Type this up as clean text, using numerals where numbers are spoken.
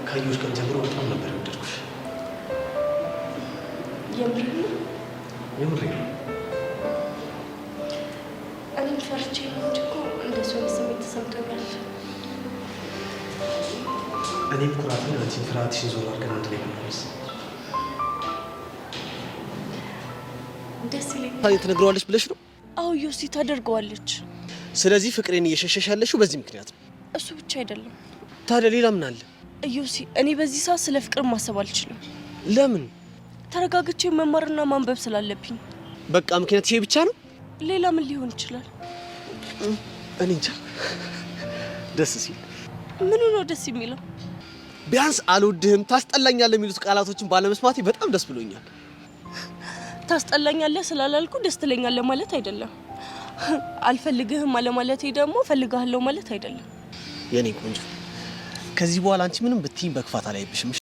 ካዩሽ ቀን ጀምሮ በጣም ነበር የወደድኩሽ። የምሬ ነው። እኔም ፈርቼ ነው እንጂ እኮ እንደሱ አይነት ስሜት ተሰምቶኛል። እኔም ኩራቴን አንቺን ፍርሃትሽን ዞር አድርገን አንድ ላይ ብንሆንስ? ደስ ይለኛል። ታዲያ ትነግረዋለች ብለሽ ነው? አዎ ዮሲ ታደርገዋለች። ስለዚህ ፍቅሬን እየሸሸሽ ያለሽው በዚህ ምክንያት ነው? እሱ ብቻ አይደለም። ታዲያ ሌላ ምን አለ? ዮሲ እኔ በዚህ ሰዓት ስለ ፍቅር ማሰብ አልችልም። ለምን? ተረጋግቼ መማርና ማንበብ ስላለብኝ። በቃ ምክንያት ይሄ ብቻ ነው? ሌላ ምን ሊሆን ይችላል? እኔ እንጃ። ደስ ሲል ምኑ ነው ደስ የሚለው? ቢያንስ አልወድህም፣ ታስጠላኛለህ የሚሉት ቃላቶችን ባለመስማቴ በጣም ደስ ብሎኛል። ታስጠላኛለህ ስላላልኩ ደስ ትለኛለህ ማለት አይደለም። አልፈልግህም አለማለቴ ደግሞ ፈልጋለሁ ማለት አይደለም። የኔ ቆንጆ ከዚህ በኋላ አንቺ ምንም ብትይኝ በክፋት አላይብሽም።